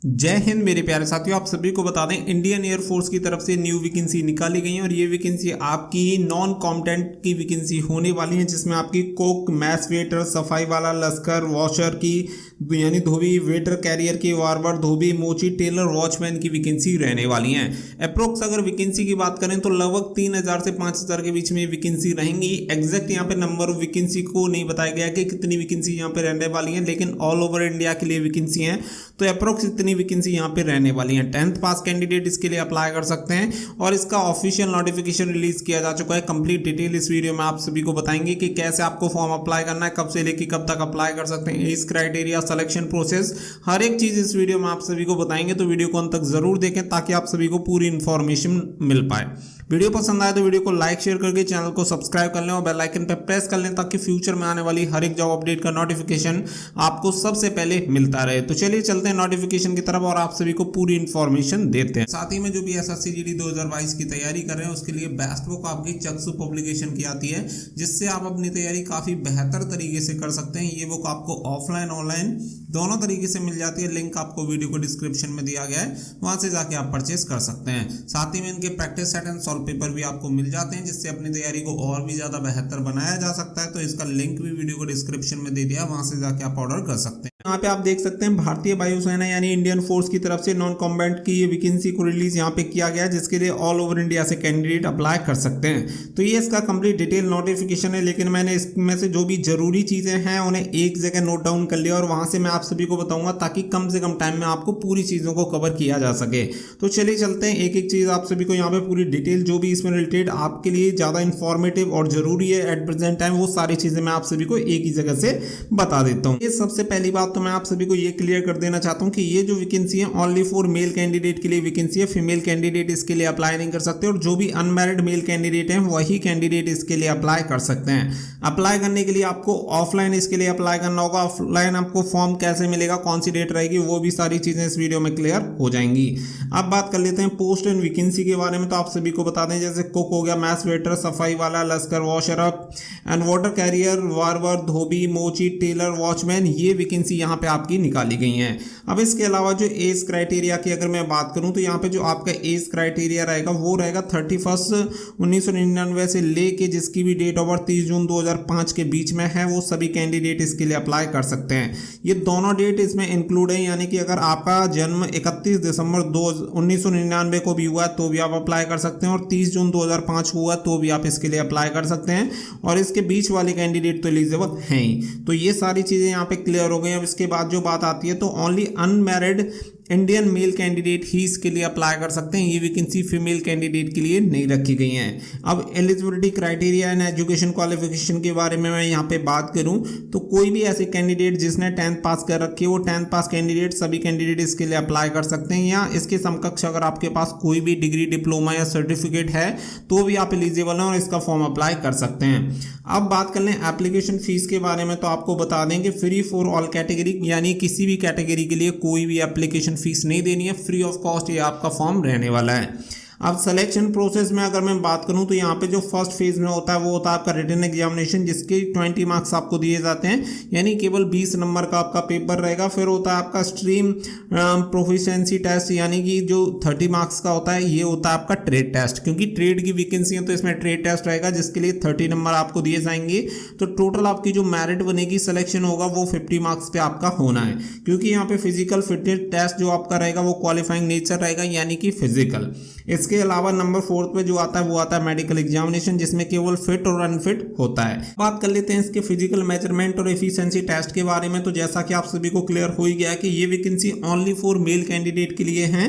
जय हिंद मेरे प्यारे साथियों, आप सभी को बता दें इंडियन एयरफोर्स की तरफ से न्यू वैकेंसी निकाली गई है और ये वैकेंसी आपकी नॉन कॉम्बैटेंट की वैकेंसी होने वाली है, जिसमें आपकी कुक, मैस वेटर, सफाई वाला, लश्कर, वॉशर की यानी धोबी, वेटर कैरियर की, वार्बर, धोबी, मोची, टेलर, वॉचमैन की वैकेंसी रहने वाली है। अप्रोक्स अगर वैकेंसी की बात करें तो लगभग 3000 से 5000 के बीच में वैकेंसी रहेंगी। एग्जैक्ट यहाँ पे नंबर ऑफ वैकेंसी को नहीं बताया गया कि कितनी वैकेंसी यहाँ पे रहने वाली है, लेकिन ऑल ओवर इंडिया के लिए वैकेंसी है, तो अप्रोक्स इतनी वैकेंसी यहाँ पे रहने वाली है। 10th पास कैंडिडेट इसके लिए अप्लाई कर सकते हैं और इसका ऑफिशियल नोटिफिकेशन रिलीज किया जा चुका है। कंप्लीट डिटेल इस वीडियो में आप सभी को बताएंगे कि कैसे आपको फॉर्म अप्लाई करना है, कब से लेकर कब तक अप्लाई कर सकते हैं, एज क्राइटेरिया, सिलेक्शन प्रोसेस, हर एक चीज इस वीडियो में आप सभी को बताएंगे। तो वीडियो को अंत तक जरूर देखें ताकि आप सभी को पूरी इंफॉर्मेशन मिल पाए। वीडियो पसंद आए तो वीडियो को लाइक शेयर करके चैनल को सब्सक्राइब कर लें और बेल आइकन पर प्रेस कर लें ताकि फ्यूचर में आने वाली हर एक जॉब अपडेट का नोटिफिकेशन आपको सबसे पहले मिलता रहे। तो चलिए चलते हैं नोटिफिकेशन की तरफ और आप सभी को पूरी इंफॉर्मेशन देते हैं। साथ ही में जो भी एसएससी जीडी 2022 की तैयारी कर रहे हैं उसके लिए बेस्ट बुक आपकी चक्षु पब्लिकेशन की आती है, जिससे आप अपनी तैयारी काफी बेहतर तरीके से कर सकते हैं। ये बुक आपको ऑफलाइन ऑनलाइन दोनों तरीके से मिल जाती है। लिंक आपको वीडियो को डिस्क्रिप्शन में दिया गया है, वहां से जाके आप परचेस कर सकते हैं। साथ ही में इनके practice set and solve paper भी आपको मिल जाते हैं, जिससे अपनी तैयारी को और भी ज्यादा बेहतर बनाया जा सकता है। तो इसका लिंक भी वीडियो को डिस्क्रिप्शन में दे दिया, वहां से जाके आप ऑर्डर कर सकते हैं। यहाँ पे आप देख सकते हैं भारतीय वायुसेना यानी इंडियन फोर्स की तरफ से नॉन कॉम्बैट की ये वैकेंसी को रिलीज यहाँ पे किया गया है, जिसके लिए ऑल ओवर इंडिया से कैंडिडेट अप्लाई कर सकते हैं। तो ये इसका कंप्लीट डिटेल नोटिफिकेशन है, लेकिन मैंने इसमें से जो भी जरूरी चीजें हैं उन्हें एक जगह नोट डाउन कर लिया और वहां से मैं आप सभी को बताऊंगा ताकि कम से कम टाइम में आपको पूरी चीजों को कवर किया जा सके। तो चलिए चलते हैं, एक एक चीज आप सभी को यहाँ पे पूरी डिटेल जो भी इसमें रिलेटेड आपके लिए ज्यादा इंफॉर्मेटिव और जरूरी है एट प्रेजेंट टाइम, वो सारी चीजें मैं आप सभी को एक ही जगह से बता देता हूँ। ये सबसे पहली बात तो मैं आप सभी को ये क्लियर कर देना चाहता हूँ कि ये जो वैकेंसी है ओनली फॉर मेल कैंडिडेट के लिए वैकेंसी है। फीमेल कैंडिडेट इसके लिए अप्लाई नहीं कर सकते और जो भी अनमैरिड मेल कैंडिडेट हैं वही कैंडिडेट इसके लिए अप्लाई कर सकते हैं। अप्लाई करने के लिए आपको ऑफलाइन इसके लिए अप्लाई करना होगा। ऑफलाइन आपको फॉर्म कैसे मिलेगा, कौन सी डेट रहेगी, वो भी सारी चीजें इस वीडियो में क्लियर हो जाएंगी। अब बात कर लेते हैं पोस्ट एंड वैकेंसी के बारे में। तो आप सभी को बता दें, जैसे कुक हो गया, मैस वेटर, सफाई वाला, लश्कर, washer up and water carrier, barber, धोबी, मोची, टेलर, वॉचमैन, ये वैकेंसी यहाँ पे आपकी निकाली गई है। अब इसके अलावा जो एज क्राइटेरिया की अगर मैं बात करूं तो यहाँ पे जो आपका एज क्राइटेरिया रहेगा वो रहेगा 31/1999 से लेके जिसकी भी डेट ऑफ बर्थ 30 जून 2005 के बीच में है, वो सभी कैंडिडेट इसके लिए अप्लाई कर सकते हैं। ये दोनों डेट इसमें इंक्लूड है, यानी कि अगर आपका जन्म 31 दिसंबर 1999 को भी हुआ तो भी आप अप्लाई कर सकते हैं और 30 जून 2005 हुआ तो भी आप इसके लिए अप्लाई कर सकते हैं और इसके बीच वाले कैंडिडेट तो एलिजिबल हैं ही। तो ये सारी चीजें यहाँ पे क्लियर हो गई। अब इसके बाद जो बात आती है तो only unmarried Indian male candidate ही इसके लिए अप्लाई कर सकते हैं। ये वैकेंसी फीमेल कैंडिडेट के लिए नहीं रखी गई है। अब eligibility criteria and education qualification के बारे में मैं यहाँ पे बात करूँ तो कोई भी ऐसे कैंडिडेट जिसने 10th पास कर रखी है वो 10th पास कैंडिडेट सभी कैंडिडेट इसके लिए अप्लाई कर सकते हैं, या इसके समकक्ष अगर आपके पास कोई भी डिग्री, डिप्लोमा या सर्टिफिकेट है तो भी आप एलिजिबल हैं और इसका फॉर्म अप्लाई कर सकते हैं। अब बात कर लें एप्लीकेशन फीस के बारे में, तो आपको बता दें कि फ्री फॉर ऑल कैटेगरी, यानी किसी भी कैटेगरी के लिए कोई भी एप्लीकेशन फीस नहीं देनी है, फ्री ऑफ कॉस्ट ये आपका फॉर्म रहने वाला है। अब सिलेक्शन प्रोसेस में अगर मैं बात करूं तो यहाँ पे जो फर्स्ट फेज में होता है वो होता है आपका रिटन एग्जामिनेशन, जिसके 20 मार्क्स आपको दिए जाते हैं, यानी केवल 20 नंबर का आपका पेपर रहेगा। फिर होता है आपका स्ट्रीम प्रोफिशिएंसी टेस्ट, यानी कि जो 30 मार्क्स का होता है, ये होता है आपका ट्रेड टेस्ट, क्योंकि ट्रेड की वैकेंसी है तो इसमें ट्रेड टेस्ट रहेगा जिसके लिए 30 नंबर आपको दिए जाएंगे। तो टोटल आपकी जो मेरिट बनेगी, सिलेक्शन होगा, वो 50 मार्क्स पे आपका होना है, क्योंकि यहाँ पे फिजिकल फिटनेस टेस्ट जो आपका रहेगा वो क्वालिफाइंग नेचर रहेगा, यानी कि फिजिकल। इसके अलावा नंबर 4 पे जो आता है वो आता है मेडिकल एग्जामिनेशन, जिसमें केवल फिट और अनफिट होता है। बात कर लेते हैं इसके फिजिकल मेजरमेंट और एफिशिएंसी टेस्ट के बारे में। तो जैसा कि आप सभी को क्लियर हो ही गया कि ये vacancy only for male candidate के लिए है।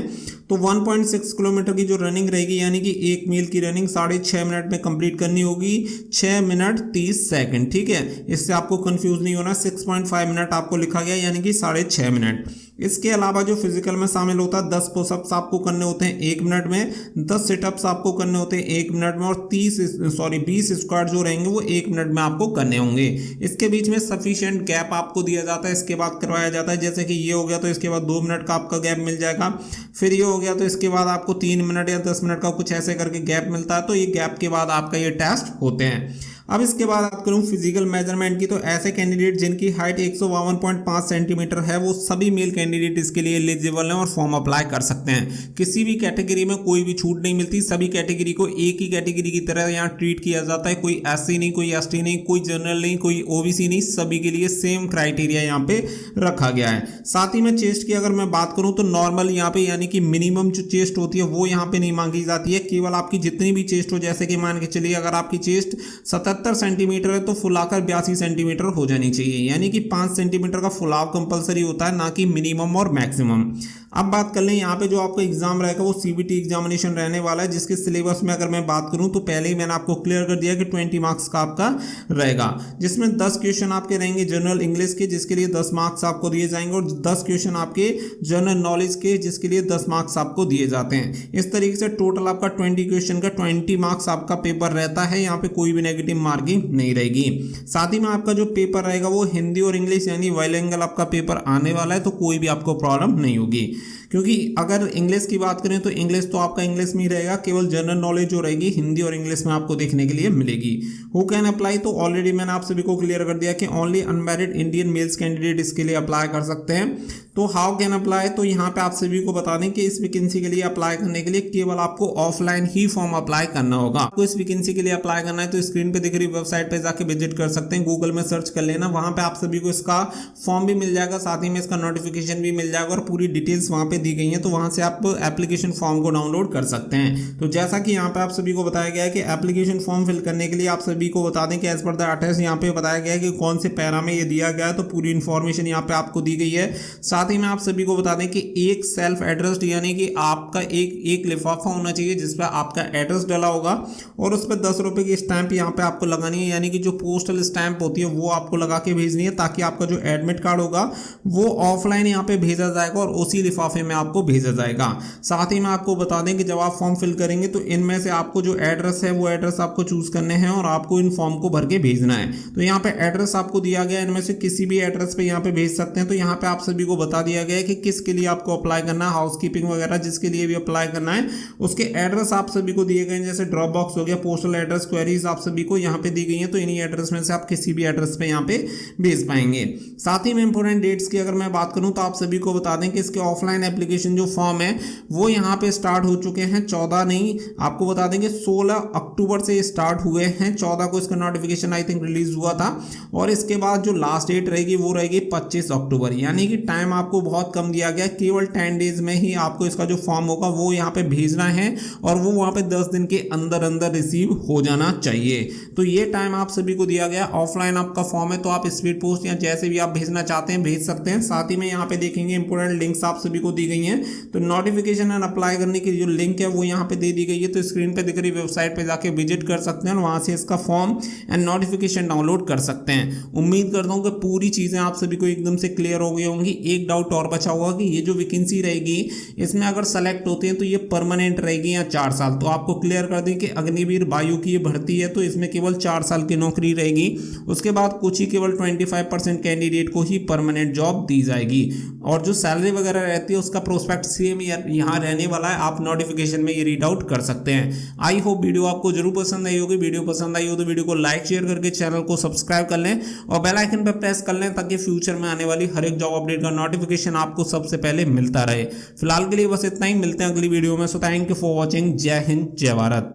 तो 1.6 किलोमीटर की जो रनिंग रहेगी, यानी कि एक मील की रनिंग 6.5 मिनट में कंप्लीट करनी होगी, 6 मिनट 30 सेकंड, ठीक है। इससे आपको कंफ्यूज नहीं होना, 6.5 मिनट आपको लिखा गया, यानी कि 6.5 मिनट। इसके अलावा जो फिजिकल में शामिल होता है 10 पुशअप्स आपको करने होते हैं 1 मिनट में, 10 सिटअप्स आपको करने होते हैं 1 मिनट में और 20 स्क्वाट जो रहेंगे वो 1 मिनट में आपको करने होंगे। इसके बीच में सफिशिएंट गैप आपको दिया जाता है, इसके बाद करवाया जाता है। जैसे कि ये हो गया तो इसके बाद 2 मिनट का आपका गैप मिल जाएगा, फिर ये हो गया तो इसके बाद आपको 3 मिनट या 10 मिनट का कुछ ऐसे करके गैप मिलता है। तो ये गैप के बाद आपका ये टेस्ट होते हैं। अब इसके बाद बात करूं फिजिकल मेजरमेंट की, तो ऐसे कैंडिडेट जिनकी हाइट 152.5 सेंटीमीटर है वो सभी मेल कैंडिडेट इसके लिए एलिजिबल हैं और फॉर्म अप्लाई कर सकते हैं। किसी भी कैटेगरी में कोई भी छूट नहीं मिलती, सभी कैटेगरी को एक ही कैटेगरी की तरह यहाँ ट्रीट किया जाता है। कोई एससी नहीं, कोई एसटी नहीं, कोई जनरल नहीं, कोई ओबीसी नहीं, सभी के लिए सेम क्राइटेरिया यहाँ पे रखा गया है। साथ ही में चेस्ट की अगर मैं बात करूं तो नॉर्मल यहाँ पे यानी कि मिनिमम जो चेस्ट होती है वो यहाँ पे नहीं मांगी जाती है। केवल आपकी जितनी भी चेस्ट हो, जैसे कि मान के चलिए अगर आपकी चेस्ट 77 सेंटीमीटर है तो फुलाकर 82 सेंटीमीटर हो जानी चाहिए, यानी कि 5 सेंटीमीटर का फुलाव कंपलसरी होता है, ना कि मिनिमम और मैक्सिमम। अब बात कर लें यहाँ पे जो आपका एग्जाम रहेगा वो सीबीटी एग्जामिनेशन रहने वाला है, जिसके सिलेबस में अगर मैं बात करूँ तो पहले ही मैंने आपको क्लियर कर दिया कि 20 मार्क्स का आपका रहेगा, जिसमें 10 क्वेश्चन आपके रहेंगे जनरल इंग्लिश के, जिसके लिए 10 मार्क्स आपको दिए जाएंगे, और 10 क्वेश्चन आपके जनरल नॉलेज के, जिसके लिए 10 मार्क्स आपको दिए जाते हैं। इस तरीके से टोटल आपका 20 क्वेश्चन का 20 मार्क्स आपका पेपर रहता है। यहाँ पे कोई भी नेगेटिव मार्किंग नहीं रहेगी। साथ ही में आपका जो पेपर रहेगा वो हिंदी और इंग्लिश यानी बाइलिंगुअल आपका पेपर आने वाला है, तो कोई भी आपको प्रॉब्लम नहीं होगी। क्योंकि अगर इंग्लिश की बात करें तो इंग्लिश तो आपका इंग्लिश में ही रहेगा, केवल जनरल नॉलेज जो रहेगी हिंदी और इंग्लिश में आपको देखने के लिए मिलेगी। हु कैन अप्लाई, तो ऑलरेडी मैंने आप सभी को क्लियर कर दिया कि only unmarried Indian males candidate इसके लिए अप्लाई कर सकते हैं। तो हाउ कैन अप्लाई, तो यहाँ पे आप सभी को बता दें कि इस वैकेंसी के लिए अप्लाई करने के लिए केवल आपको ऑफलाइन ही फॉर्म अप्लाई करना होगा। आपको इस वैकेंसी के लिए अप्लाई करना है तो स्क्रीन पे दिख रही वेबसाइट पे जाके विजिट कर सकते हैं, गूगल में सर्च कर लेना, वहां पे आप सभी को इसका फॉर्म भी मिल जाएगा, साथ ही में इसका नोटिफिकेशन भी मिल जाएगा और पूरी डिटेल्स वहां पे दी गई है, तो वहां से आप एप्लीकेशन फॉर्म को डाउनलोड कर सकते हैं। तो जैसा कि यहाँ पे आप सभी को बताया गया है कि एप्लीकेशन फॉर्म फिल करने के लिए आप सभी को बता दें कि एज पर द अटैच यहाँ पे बताया गया है कि कौन से पैरा में ये दिया गया है, तो पूरी इंफॉर्मेशन यहाँ पे आपको दी गई है। साथ ही में आप सभी को बता दें कि एक सेल्फ एड्रेस यानी कि आपका एक लिफाफा होना चाहिए जिसपे आपका एड्रेस डला होगा और उस पर 10 रुपए की स्टैंप यहाँ पे आपको लगानी है, यानी कि जो पोस्टल स्टैंप होती है वो आपको लगा के भेजनी है, ताकि आपका जो एडमिट कार्ड होगा वो ऑफलाइन यहाँ पे भेजा जाएगा और उसी लिफाफे में आपको भेजा जाएगा। साथ ही मैं आपको बता दें कि जब आप फॉर्म फिल करेंगे तो इनमें से आपको जो एड्रेस है वो एड्रेस आपको चूज करने हैं और आपको इन फॉर्म को भर के भेजना है। तो यहाँ पे एड्रेस आपको दिया गया है, इनमें से किसी भी एड्रेस पे यहाँ पे भेज सकते हैं। तो यहाँ पे आप सभी को बता दिया गया है कि किसके लिए आपको अप्लाई करना है, हाउसकीपिंग वगैरह जिसके लिए भी अप्लाई करना है उसके एड्रेस आप सभी को दिए गए हैं, जैसे ड्रॉप बॉक्स हो गया, पोस्टल एड्रेस, क्वेरीज आप सभी को यहाँ पे दी गई है, तो इन्हीं एड्रेस में से आप किसी भी एड्रेस पे यहाँ पे भेज पाएंगे। साथ ही में इंपोर्टेंट डेट्स की अगर मैं बात करूं तो आप सभी को बता दें कि इसके ऑफलाइन एप्लीकेशन जो फॉर्म है वो यहाँ पे स्टार्ट हो चुके हैं, 14 नहीं आपको बता देंगे 16 अक्टूबर से स्टार्ट हुए हैं, 14 को इसका नोटिफिकेशन आई थिंक रिलीज हुआ था और इसके बाद जो लास्ट डेट रहेगी वो रहेगी 25 अक्टूबर, यानी कि टाइम आपको बहुत कम दिया गया, केवल 10 डेज में ही आपको इसका जो फॉर्म होगा वो यहाँ पे भेजना है और वो वहाँ पे 10 दिन के अंदर अंदर रिसीव हो जाना चाहिए। तो ये टाइम आप सभी को दिया गया। ऑफलाइन आपका फॉर्म है तो आप स्पीड पोस्ट या जैसे भी आप भेजना चाहते हैं भेज सकते हैं। साथ ही में यहाँ पे देखेंगे इंपोर्टेंट लिंक्स आप सभी को दी गई हैं, तो नोटिफिकेशन एंड अप्लाई करने की जो लिंक है वो यहाँ पे दे दी गई है, तो स्क्रीन पे दिख रही वेबसाइट पे जाके विजिट कर सकते हैं और वहाँ से इसका फॉर्म एंड नोटिफिकेशन डाउनलोड कर सकते हैं। उम्मीद करता हूँ कि पूरी चीज़ें आप सभी को एकदम से क्लियर हो गई होंगी। एक डाउट और बचा होगा कि ये जो वैकेंसी रहेगी इसमें अगर सेलेक्ट होते हैं तो ये परमानेंट रहेगी या 4 साल, तो आपको क्लियर कर दें कि अग्निवीर वायु की ये भर्ती है तो इसमें केवल 4 साल की नौकरी रहेगी, उसके बाद कुछ ही केवल 25% कैंडिडेट को ही परमानेंट जॉब दी जाएगी और जो सैलरी वगैरह रहती है उसका प्रोस्पेक्ट सेम यहाँ रहने वाला है, आप नोटिफिकेशन में ये रीड आउट कर सकते हैं। आई होप वीडियो आपको जरूर पसंद आई होगी। वीडियो पसंद आई हो तो वीडियो को लाइक शेयर करके चैनल को सब्सक्राइब कर लें और बेल आइकन पर प्रेस कर लें ताकि फ्यूचर में आने वाली हर एक जॉब अपडेट का नोटिफिकेशन आपको सबसे पहले मिलता रहे। फिलहाल के लिए बस इतना ही, मिलते हैं अगली वीडियो में। So thank you for watching. जय हिंद, जय भारत।